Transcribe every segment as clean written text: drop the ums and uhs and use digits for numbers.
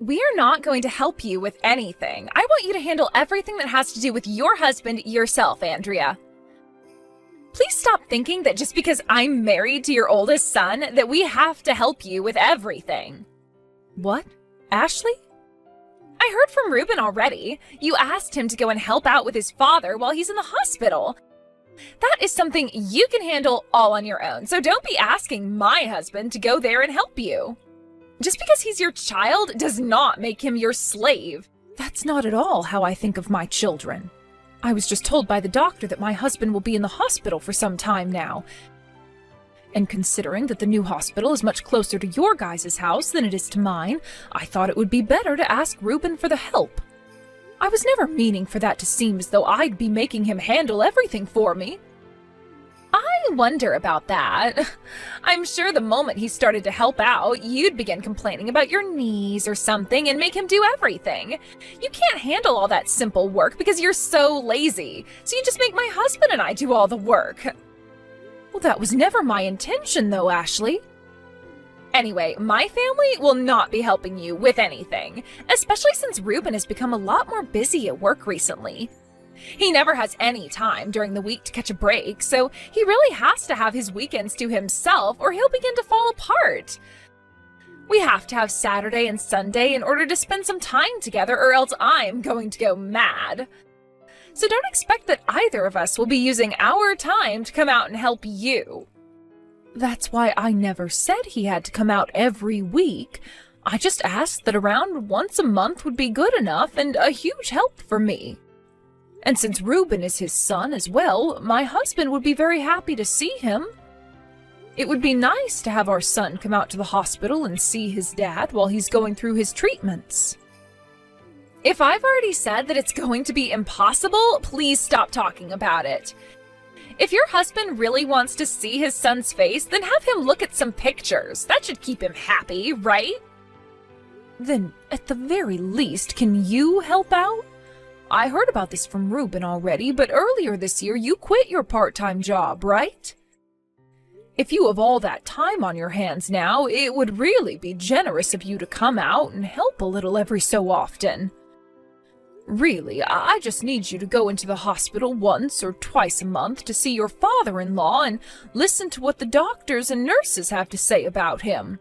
We are not going to help you with anything. I want you to handle everything that has to do with your husband yourself, Andrea. Please stop thinking that just because I'm married to your oldest son, that we have to help you with everything. What? Ashley? I heard from Ruben already. You asked him to go and help out with his father while he's in the hospital. That is something you can handle all on your own, so don't be asking my husband to go there and help you. Just because he's your child does not make him your slave. That's not at all how I think of my children. I was just told by the doctor that my husband will be in the hospital for some time now. And considering that the new hospital is much closer to your guys' house than it is to mine, I thought it would be better to ask Ruben for the help. I was never meaning for that to seem as though I'd be making him handle everything for me. I wonder about that. I'm sure the moment he started to help out, you'd begin complaining about your knees or something and make him do everything. You can't handle all that simple work because you're so lazy, so you just make my husband and I do all the work. Well, that was never my intention though, Ashley. Anyway, my family will not be helping you with anything, especially since Ruben has become a lot more busy at work recently. He never has any time during the week to catch a break, so he really has to have his weekends to himself or he'll begin to fall apart. We have to have Saturday and Sunday in order to spend some time together or else I'm going to go mad. So don't expect that either of us will be using our time to come out and help you. That's why I never said he had to come out every week. I just asked that around once a month would be good enough and a huge help for me. And since Ruben is his son as well, my husband would be very happy to see him. It would be nice to have our son come out to the hospital and see his dad while he's going through his treatments. If I've already said that it's going to be impossible, please stop talking about it. If your husband really wants to see his son's face, then have him look at some pictures. That should keep him happy, right? Then, at the very least, can you help out? I heard about this from Ruben already, but earlier this year you quit your part-time job, right? If you have all that time on your hands now, it would really be generous of you to come out and help a little every so often. Really, I just need you to go into the hospital once or twice a month to see your father-in-law and listen to what the doctors and nurses have to say about him.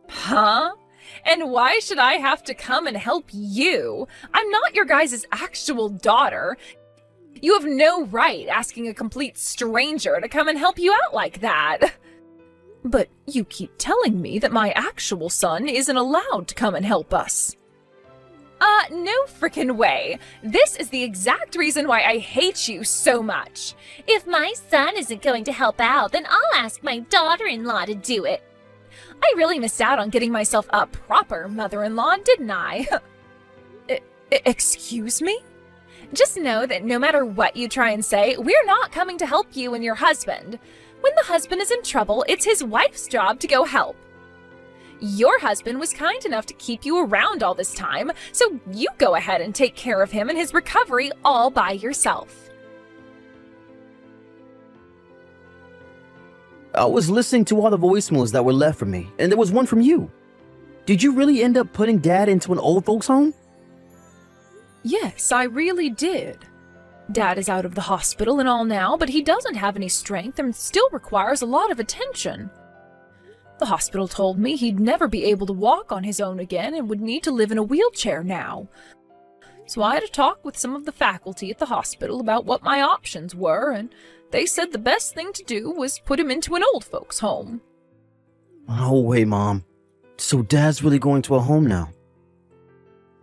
Huh? And why should I have to come and help you? I'm not your guys' actual daughter. You have no right asking a complete stranger to come and help you out like that. But you keep telling me that my actual son isn't allowed to come and help us. No frickin' way. This is the exact reason why I hate you so much. If my son isn't going to help out, then I'll ask my daughter-in-law to do it. I really missed out on getting myself a proper mother-in-law, didn't I? Excuse me? Just know that no matter what you try and say, we're not coming to help you and your husband. When the husband is in trouble, it's his wife's job to go help. Your husband was kind enough to keep you around all this time, so you go ahead and take care of him and his recovery all by yourself. I was listening to all the voicemails that were left for me, and there was one from you. Did you really end up putting Dad into an old folks home? Yes, I really did. Dad is out of the hospital and all now, but he doesn't have any strength and still requires a lot of attention. The hospital told me he'd never be able to walk on his own again and would need to live in a wheelchair now. So I had a talk with some of the faculty at the hospital about what my options were, and they said the best thing to do was put him into an old folks' home. Oh, wait, Mom. So Dad's really going to a home now?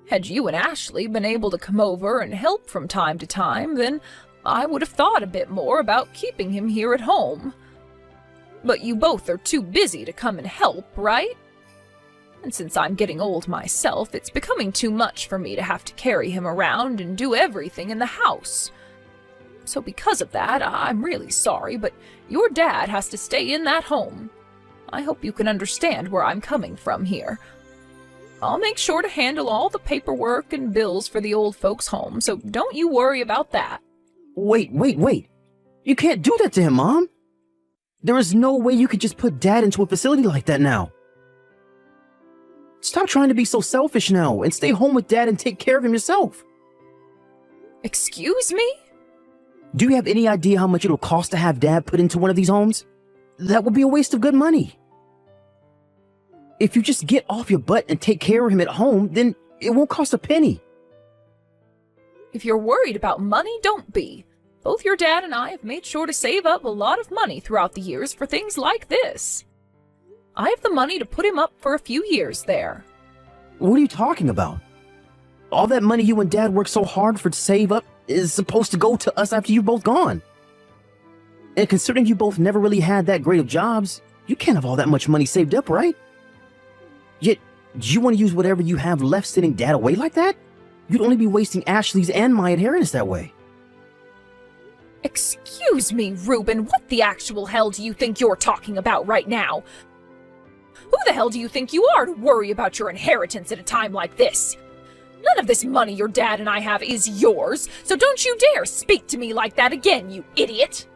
Had you and Ashley been able to come over and help from time to time, then I would have thought a bit more about keeping him here at home. But you both are too busy to come and help, right? And since I'm getting old myself, it's becoming too much for me to have to carry him around and do everything in the house. So because of that, I'm really sorry, but your dad has to stay in that home. I hope you can understand where I'm coming from here. I'll make sure to handle all the paperwork and bills for the old folks' home, so don't you worry about that. Wait. You can't do that to him, Mom. There is no way you could just put Dad into a facility like that now. Stop trying to be so selfish now and stay home with Dad and take care of him yourself. Excuse me? Do you have any idea how much it'll cost to have Dad put into one of these homes? That would be a waste of good money. If you just get off your butt and take care of him at home, then it won't cost a penny. If you're worried about money, don't be. Both your dad and I have made sure to save up a lot of money throughout the years for things like this. I have the money to put him up for a few years there. What are you talking about? All that money you and Dad worked so hard for to save up is supposed to go to us after you're both gone. And considering you both never really had that great of jobs, you can't have all that much money saved up, right? Yet, do you want to use whatever you have left sending Dad away like that? You'd only be wasting Ashley's and my inheritance that way. Excuse me, Reuben, what the actual hell do you think you're talking about right now? Who the hell do you think you are to worry about your inheritance at a time like this? None of this money your dad and I have is yours, so don't you dare speak to me like that again, you idiot!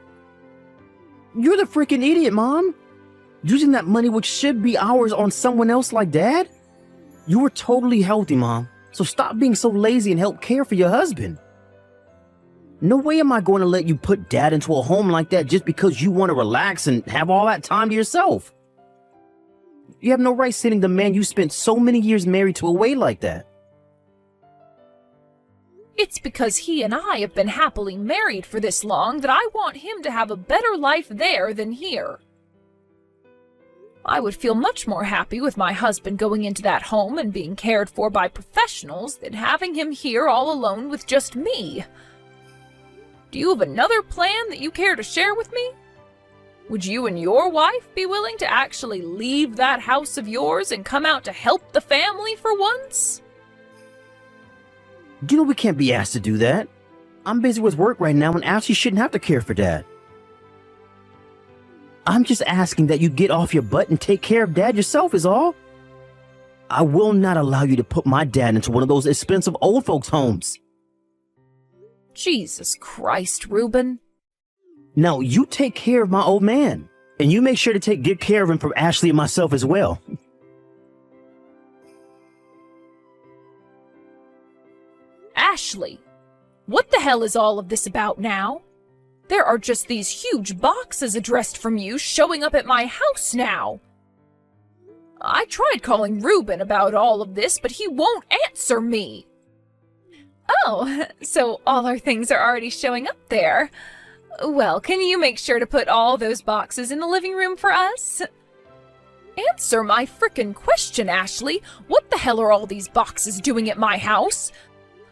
You're the freaking idiot, Mom. Using that money which should be ours on someone else like Dad? You were totally healthy, Mom, so stop being so lazy and help care for your husband. No way am I going to let you put Dad into a home like that just because you want to relax and have all that time to yourself. You have no right sending the man you spent so many years married to away like that. It's because he and I have been happily married for this long that I want him to have a better life there than here. I would feel much more happy with my husband going into that home and being cared for by professionals than having him here all alone with just me. Do you have another plan that you care to share with me? Would you and your wife be willing to actually leave that house of yours and come out to help the family for once? You know we can't be asked to do that. I'm busy with work right now and Ashley shouldn't have to care for Dad. I'm just asking that you get off your butt and take care of Dad yourself is all. I will not allow you to put my dad into one of those expensive old folks' homes. Jesus Christ, Reuben. Now you take care of my old man, and you make sure to take good care of him for Ashley and myself as well. Ashley, what the hell is all of this about now? There are just these huge boxes addressed from you showing up at my house now. I tried calling Reuben about all of this, but he won't answer me. Oh, so all our things are already showing up there. Well, can you make sure to put all those boxes in the living room for us? Answer my frickin' question, Ashley. What the hell are all these boxes doing at my house?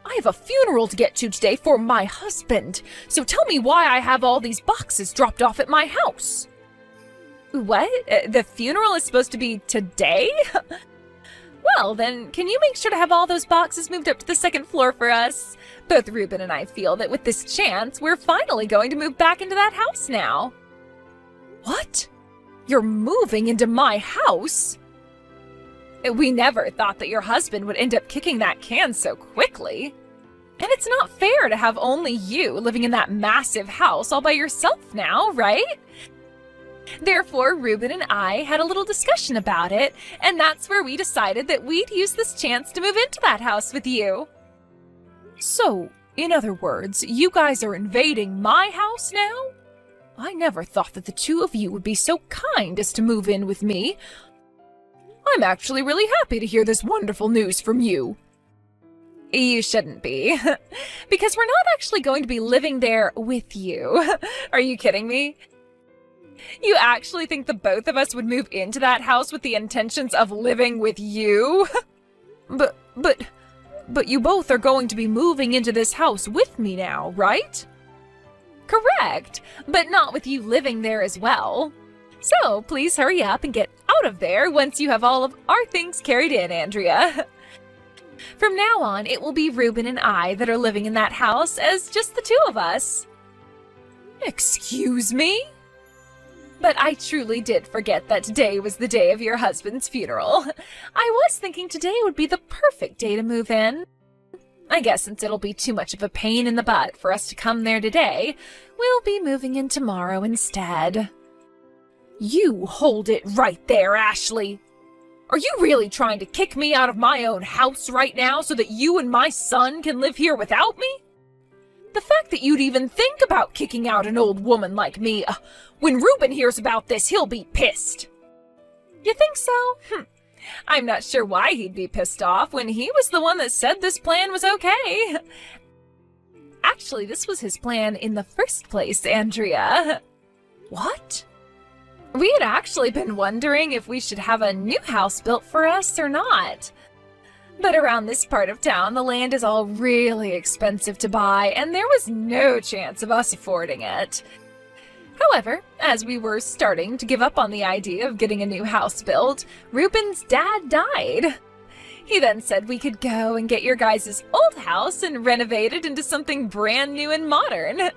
I have a funeral to get to today for my husband, so tell me why I have all these boxes dropped off at my house. What? The funeral is supposed to be today? Well, then, can you make sure to have all those boxes moved up to the second floor for us? Both Reuben and I feel that with this chance, we're finally going to move back into that house now. What? You're moving into my house? We never thought that your husband would end up kicking that can so quickly. And it's not fair to have only you living in that massive house all by yourself now, right? Therefore, Reuben and I had a little discussion about it, and that's where we decided that we'd use this chance to move into that house with you. So, in other words, you guys are invading my house now? I never thought that the two of you would be so kind as to move in with me. I'm actually really happy to hear this wonderful news from you. You shouldn't be, because we're not actually going to be living there with you. Are you kidding me? You actually think the both of us would move into that house with the intentions of living with you? But you both are going to be moving into this house with me now, right? Correct, but not with you living there as well. So please hurry up and get out of there once you have all of our things carried in, Andrea. From now on, it will be Reuben and I that are living in that house as just the two of us. Excuse me? But I truly did forget that today was the day of your husband's funeral. I was thinking today would be the perfect day to move in. I guess since it'll be too much of a pain in the butt for us to come there today, we'll be moving in tomorrow instead. You hold it right there, Ashley. Are you really trying to kick me out of my own house right now so that you and my son can live here without me? The fact that you'd even think about kicking out an old woman like me, when Reuben hears about this, he'll be pissed. You think so? I'm not sure why he'd be pissed off when he was the one that said this plan was okay. Actually, this was his plan in the first place, Andrea. What? We had actually been wondering if we should have a new house built for us or not. But around this part of town, the land is all really expensive to buy, and there was no chance of us affording it. However, as we were starting to give up on the idea of getting a new house built, Reuben's dad died. He then said we could go and get your guys' old house and renovate it into something brand new and modern.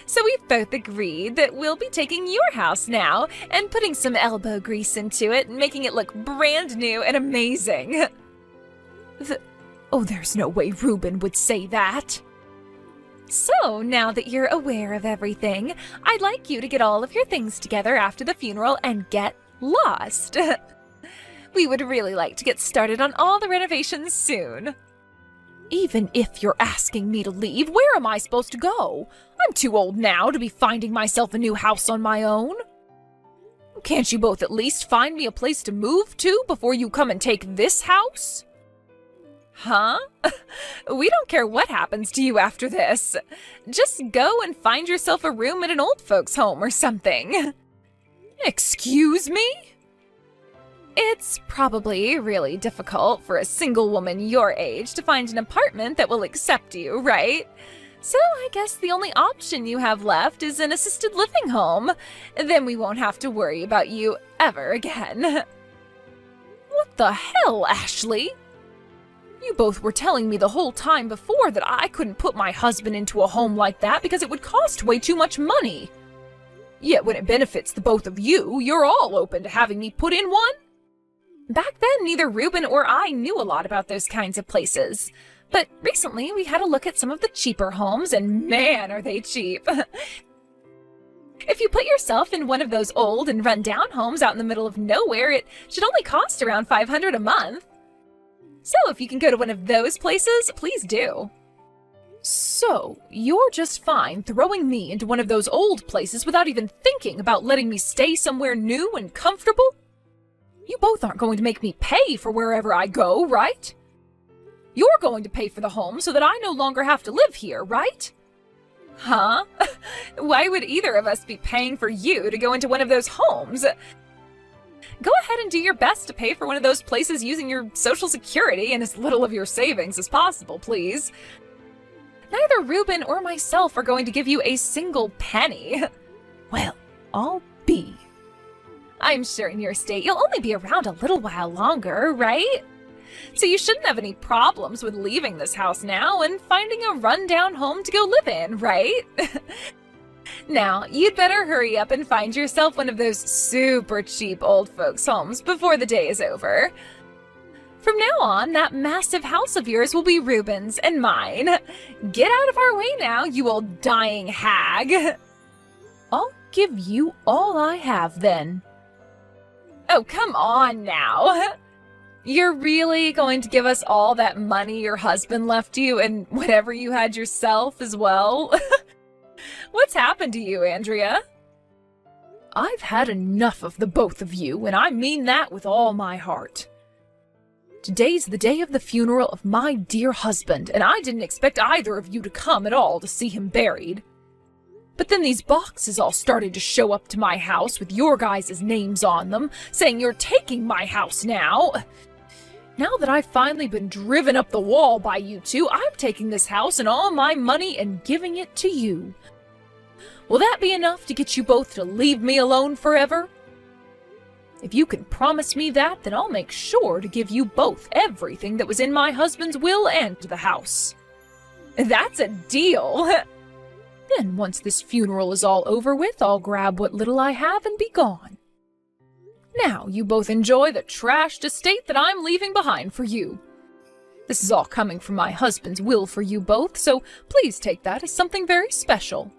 So we've both agreed that we'll be taking your house now and putting some elbow grease into it and making it look brand new and amazing. There's no way Reuben would say that. So, now that you're aware of everything, I'd like you to get all of your things together after the funeral and get lost. We would really like to get started on all the renovations soon. Even if you're asking me to leave, where am I supposed to go? I'm too old now to be finding myself a new house on my own. Can't you both at least find me a place to move to before you come and take this house? Huh? We don't care what happens to you after this. Just go and find yourself a room at an old folks' home or something. Excuse me? It's probably really difficult for a single woman your age to find an apartment that will accept you, right? So I guess the only option you have left is an assisted living home. Then we won't have to worry about you ever again. What the hell, Ashley? You both were telling me the whole time before that I couldn't put my husband into a home like that because it would cost way too much money. Yet when it benefits the both of you, you're all open to having me put in one? Back then, neither Reuben or I knew a lot about those kinds of places. But recently, we had a look at some of the cheaper homes, and man, are they cheap. If you put yourself in one of those old and run-down homes out in the middle of nowhere, it should only cost around $500 a month. So if you can go to one of those places, please do. So, you're just fine throwing me into one of those old places without even thinking about letting me stay somewhere new and comfortable? You both aren't going to make me pay for wherever I go, right? You're going to pay for the home so that I no longer have to live here, right? Huh? Why would either of us be paying for you to go into one of those homes? Go ahead and do your best to pay for one of those places using your Social Security and as little of your savings as possible, please. Neither Reuben or myself are going to give you a single penny. Well, I'll be. I'm sure in your state you'll only be around a little while longer, right? So you shouldn't have any problems with leaving this house now and finding a run-down home to go live in, right? Now, you'd better hurry up and find yourself one of those super cheap old folks' homes before the day is over. From now on, that massive house of yours will be Reuben's and mine. Get out of our way now, you old dying hag. I'll give you all I have, then. Oh, come on now. You're really going to give us all that money your husband left you and whatever you had yourself as well? What's happened to you, Andrea? I've had enough of the both of you, and I mean that with all my heart. Today's the day of the funeral of my dear husband, and I didn't expect either of you to come at all to see him buried. But then these boxes all started to show up to my house with your guys' names on them, saying you're taking my house now. Now that I've finally been driven up the wall by you two, I'm taking this house and all my money and giving it to you. Will that be enough to get you both to leave me alone forever? If you can promise me that, then I'll make sure to give you both everything that was in my husband's will and the house. That's a deal. Then once this funeral is all over with, I'll grab what little I have and be gone. Now you both enjoy the trashed estate that I'm leaving behind for you. This is all coming from my husband's will for you both, so please take that as something very special.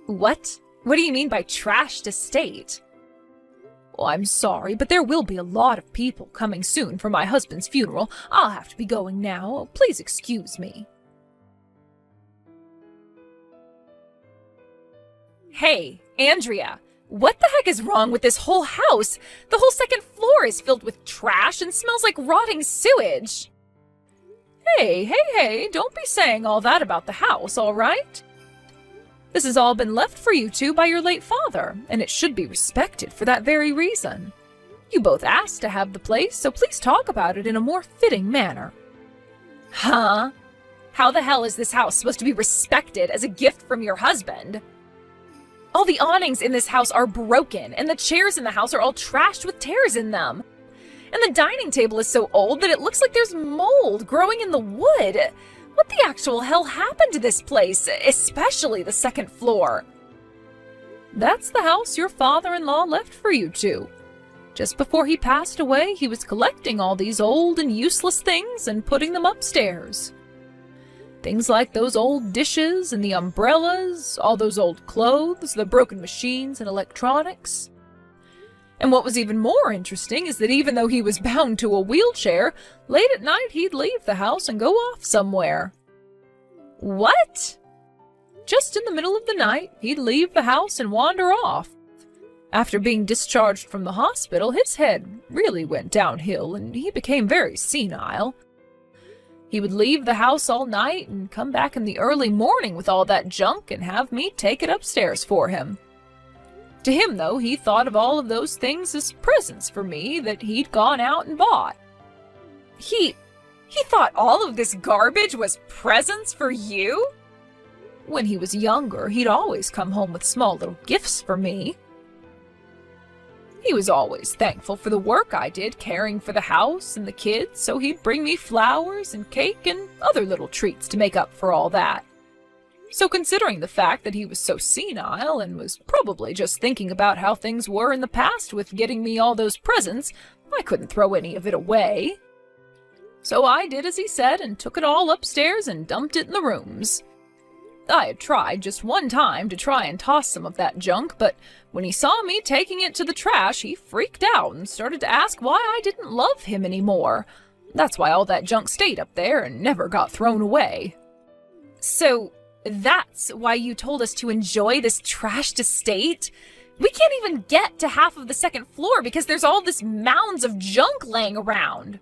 What? What do you mean by trashed estate? Oh, I'm sorry, but there will be a lot of people coming soon for my husband's funeral. I'll have to be going now. Please excuse me. Hey, Andrea, what the heck is wrong with this whole house? The whole second floor is filled with trash and smells like rotting sewage. Hey, don't be saying all that about the house, all right? This has all been left for you two by your late father, and it should be respected for that very reason. You both asked to have the place, so please talk about it in a more fitting manner. Huh? How the hell is this house supposed to be respected as a gift from your husband? All the awnings in this house are broken, and the chairs in the house are all trashed with tears in them. And the dining table is so old that it looks like there's mold growing in the wood. What the actual hell happened to this place, especially the second floor? That's the house your father-in-law left for you two. Just before he passed away, he was collecting all these old and useless things and putting them upstairs. Things like those old dishes and the umbrellas, all those old clothes, the broken machines and electronics. And what was even more interesting is that even though he was bound to a wheelchair, late at night he'd leave the house and go off somewhere. What? Just in the middle of the night, he'd leave the house and wander off. After being discharged from the hospital, his head really went downhill and he became very senile. He would leave the house all night and come back in the early morning with all that junk and have me take it upstairs for him. To him, though, he thought of all of those things as presents for me that he'd gone out and bought. He thought all of this garbage was presents for you? When he was younger, he'd always come home with small little gifts for me. He was always thankful for the work I did caring for the house and the kids, so he'd bring me flowers and cake and other little treats to make up for all that. So considering the fact that he was so senile and was probably just thinking about how things were in the past with getting me all those presents, I couldn't throw any of it away. So I did as he said and took it all upstairs and dumped it in the rooms. I had tried just one time to try and toss some of that junk, but when he saw me taking it to the trash, he freaked out and started to ask why I didn't love him anymore. That's why all that junk stayed up there and never got thrown away. So that's why you told us to enjoy this trashed estate? We can't even get to half of the second floor because there's all this mounds of junk laying around.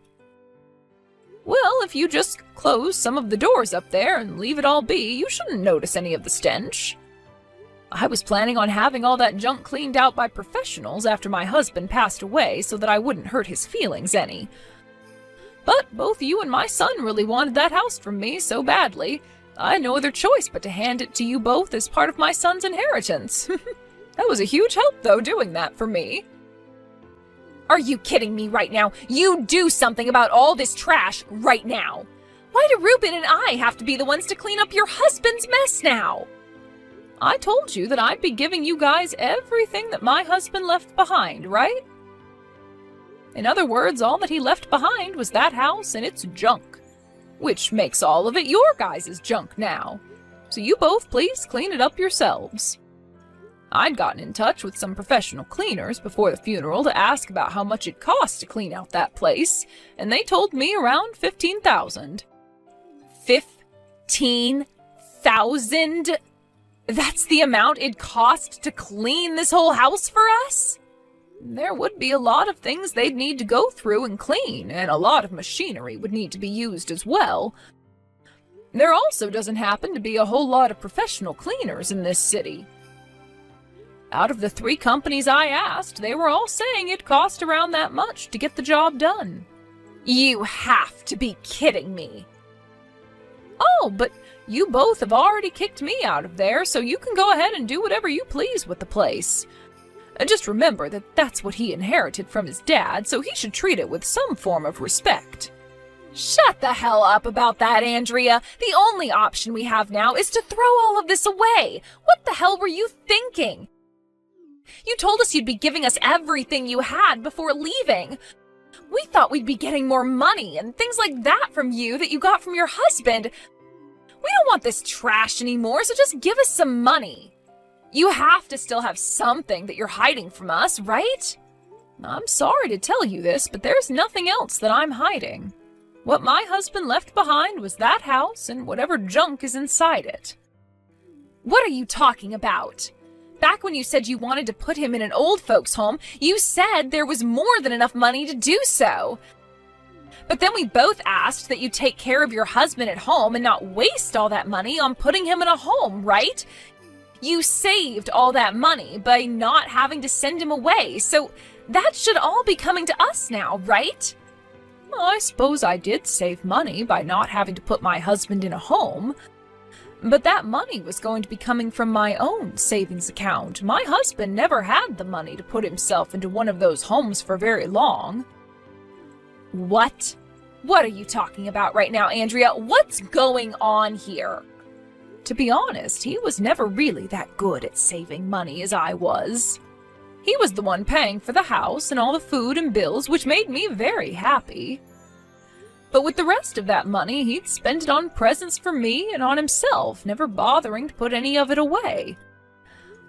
Well, if you just close some of the doors up there and leave it all be, you shouldn't notice any of the stench. I was planning on having all that junk cleaned out by professionals after my husband passed away so that I wouldn't hurt his feelings any. But both you and my son really wanted that house from me so badly, I had no other choice but to hand it to you both as part of my son's inheritance. That was a huge help, though, doing that for me. Are you kidding me right now? You do something about all this trash right now. Why do Ruben and I have to be the ones to clean up your husband's mess now? I told you that I'd be giving you guys everything that my husband left behind, right? In other words, all that he left behind was that house and its junk, which makes all of it your guys' junk now. So you both please clean it up yourselves. I'd gotten in touch with some professional cleaners before the funeral to ask about how much it cost to clean out that place, and they told me around $15,000. $15,000? That's the amount it cost to clean this whole house for us? There would be a lot of things they'd need to go through and clean, and a lot of machinery would need to be used as well. There also doesn't happen to be a whole lot of professional cleaners in this city. Out of the 3 companies I asked, they were all saying it cost around that much to get the job done. You have to be kidding me. Oh, but you both have already kicked me out of there, so you can go ahead and do whatever you please with the place. Just remember that that's what he inherited from his dad, so he should treat it with some form of respect. Shut the hell up about that, Andrea. The only option we have now is to throw all of this away. What the hell were you thinking? You told us you'd be giving us everything you had before leaving. We thought we'd be getting more money and things like that from you that you got from your husband. We don't want this trash anymore, so just give us some money. You have to still have something that you're hiding from us, right? I'm sorry to tell you this, but there's nothing else that I'm hiding. What my husband left behind was that house and whatever junk is inside it. What are you talking about? Back when you said you wanted to put him in an old folks' home, you said there was more than enough money to do so. But then we both asked that you take care of your husband at home and not waste all that money on putting him in a home, right? You saved all that money by not having to send him away, so that should all be coming to us now, right? Well, I suppose I did save money by not having to put my husband in a home, but that money was going to be coming from my own savings account. My husband never had the money to put himself into one of those homes for very long. What? What are you talking about right now, Andrea? What's going on here? To be honest, he was never really that good at saving money as I was. He was the one paying for the house and all the food and bills, which made me very happy. But with the rest of that money, he'd spend it on presents for me and on himself, never bothering to put any of it away.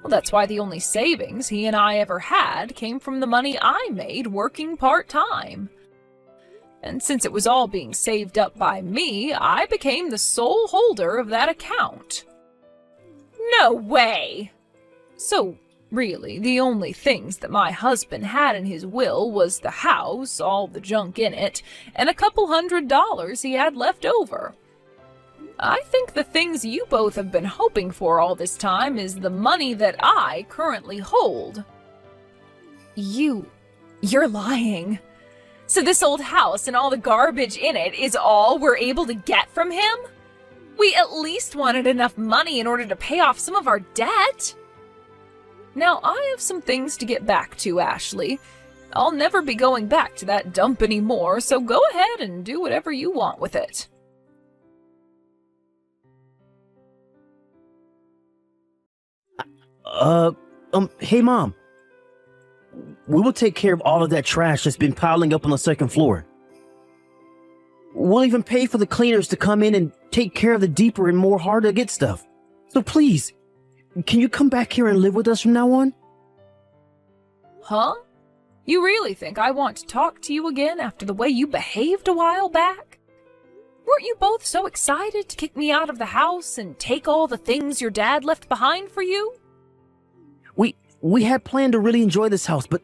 Well, that's why the only savings he and I ever had came from the money I made working part-time. And since it was all being saved up by me, I became the sole holder of that account. No way! So, really, the only things that my husband had in his will was the house, all the junk in it, and a couple $100 he had left over. I think the things you both have been hoping for all this time is the money that I currently hold. You're lying. So this old house and all the garbage in it is all we're able to get from him? We at least wanted enough money in order to pay off some of our debt. Now, I have some things to get back to, Ashley. I'll never be going back to that dump anymore, so go ahead and do whatever you want with it. Hey, Mom. We will take care of all of that trash that's been piling up on the second floor. We'll even pay for the cleaners to come in and take care of the deeper and more hard-to-get stuff. So please, can you come back here and live with us from now on? Huh? You really think I want to talk to you again after the way you behaved a while back? Weren't you both so excited to kick me out of the house and take all the things your dad left behind for you? We had planned to really enjoy this house, but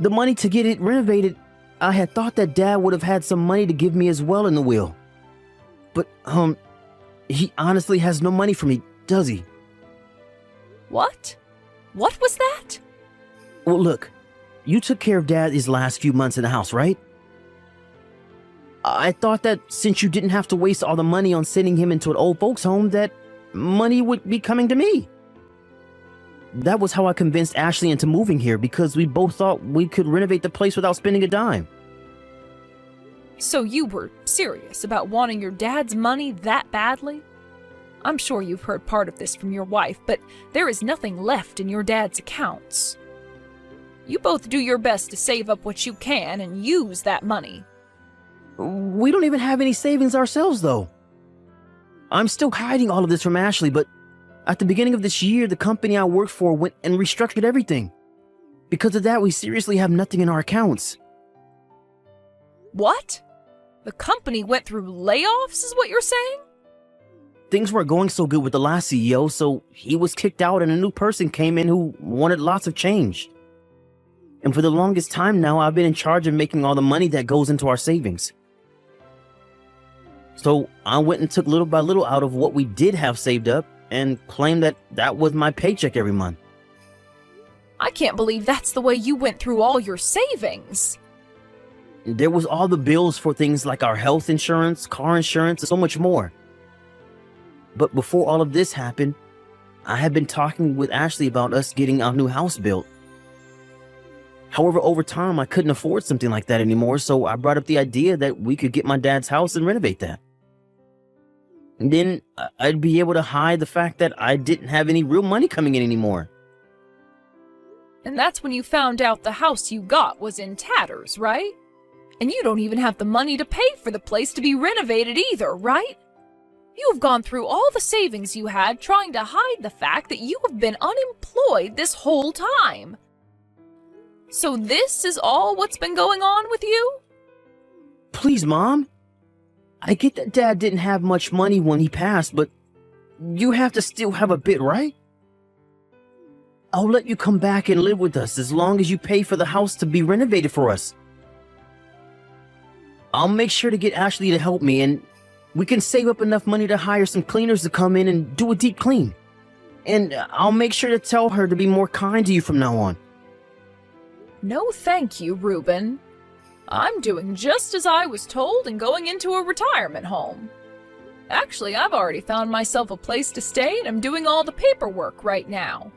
the money to get it renovated, I had thought that Dad would have had some money to give me as well in the will. But, he honestly has no money for me, does he? What? What was that? Well, look, you took care of Dad these last few months in the house, right? I thought that since you didn't have to waste all the money on sending him into an old folks' home, that money would be coming to me. That was how I convinced Ashley into moving here, because we both thought we could renovate the place without spending a dime. So you were serious about wanting your dad's money that badly? I'm sure you've heard part of this from your wife, but there is nothing left in your dad's accounts. You both do your best to save up what you can and use that money. We don't even have any savings ourselves, though. I'm still hiding all of this from Ashley, but at the beginning of this year, the company I worked for went and restructured everything. Because of that, we seriously have nothing in our accounts. What? The company went through layoffs, is what you're saying? Things weren't going so good with the last CEO, so he was kicked out and a new person came in who wanted lots of change. And for the longest time now, I've been in charge of making all the money that goes into our savings. So I went and took little by little out of what we did have saved up and claimed that that was my paycheck every month. I can't believe that's the way you went through all your savings. There was all the bills for things like our health insurance, car insurance, and so much more. But before all of this happened, I had been talking with Ashley about us getting our new house built. However, over time, I couldn't afford something like that anymore, so I brought up the idea that we could get my dad's house and renovate that. And then I'd be able to hide the fact that I didn't have any real money coming in anymore. And that's when you found out the house you got was in tatters, right? And you don't even have the money to pay for the place to be renovated either, right? You have gone through all the savings you had trying to hide the fact that you have been unemployed this whole time. So this is all what's been going on with you? Please, Mom. I get that Dad didn't have much money when he passed, but you have to still have a bit, right? I'll let you come back and live with us as long as you pay for the house to be renovated for us. I'll make sure to get Ashley to help me, and we can save up enough money to hire some cleaners to come in and do a deep clean. And I'll make sure to tell her to be more kind to you from now on. No thank you, Reuben. I'm doing just as I was told and going into a retirement home. Actually, I've already found myself a place to stay and I'm doing all the paperwork right now.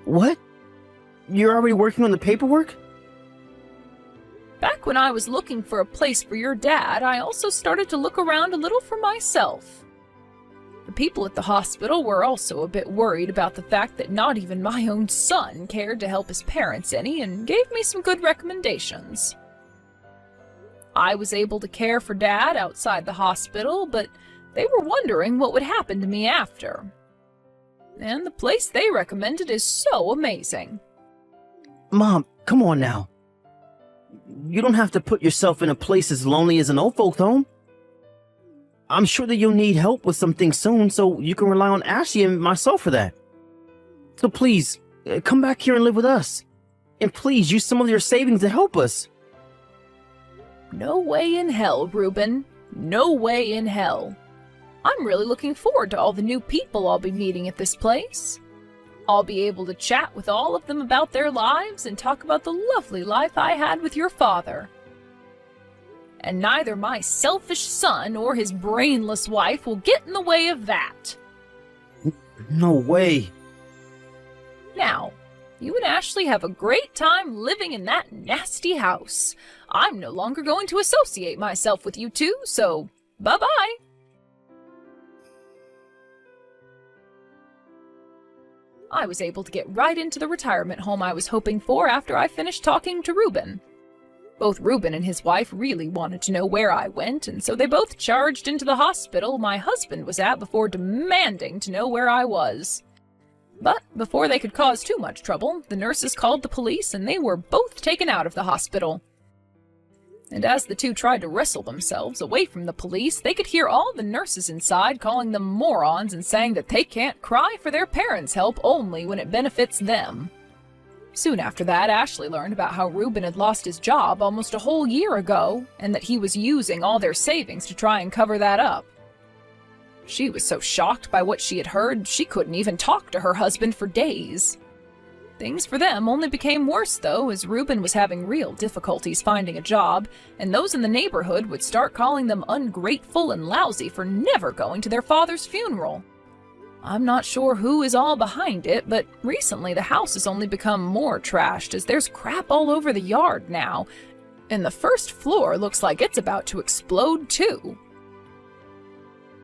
What? You're already working on the paperwork? Back when I was looking for a place for your dad, I also started to look around a little for myself. The people at the hospital were also a bit worried about the fact that not even my own son cared to help his parents any and gave me some good recommendations. I was able to care for Dad outside the hospital, but they were wondering what would happen to me after. And the place they recommended is so amazing. Mom, come on now. You don't have to put yourself in a place as lonely as an old folks' home. I'm sure that you'll need help with something soon, so you can rely on Ashley and myself for that. So please, come back here and live with us. And please, use some of your savings to help us. No way in hell, Reuben. No way in hell. I'm really looking forward to all the new people I'll be meeting at this place. I'll be able to chat with all of them about their lives and talk about the lovely life I had with your father. And neither my selfish son or his brainless wife will get in the way of that. No way. Now, you and Ashley have a great time living in that nasty house. I'm no longer going to associate myself with you two, so bye-bye. I was able to get right into the retirement home I was hoping for after I finished talking to Reuben. Both Reuben and his wife really wanted to know where I went, and so they both charged into the hospital my husband was at before demanding to know where I was. But before they could cause too much trouble, the nurses called the police and they were both taken out of the hospital. And as the two tried to wrestle themselves away from the police, they could hear all the nurses inside calling them morons and saying that they can't cry for their parents' help only when it benefits them. Soon after that, Ashley learned about how Reuben had lost his job almost a whole year ago, and that he was using all their savings to try and cover that up. She was so shocked by what she had heard, she couldn't even talk to her husband for days. Things for them only became worse, though, as Reuben was having real difficulties finding a job, and those in the neighborhood would start calling them ungrateful and lousy for never going to their father's funeral. I'm not sure who is all behind it, but recently the house has only become more trashed as there's crap all over the yard now, and the first floor looks like it's about to explode too.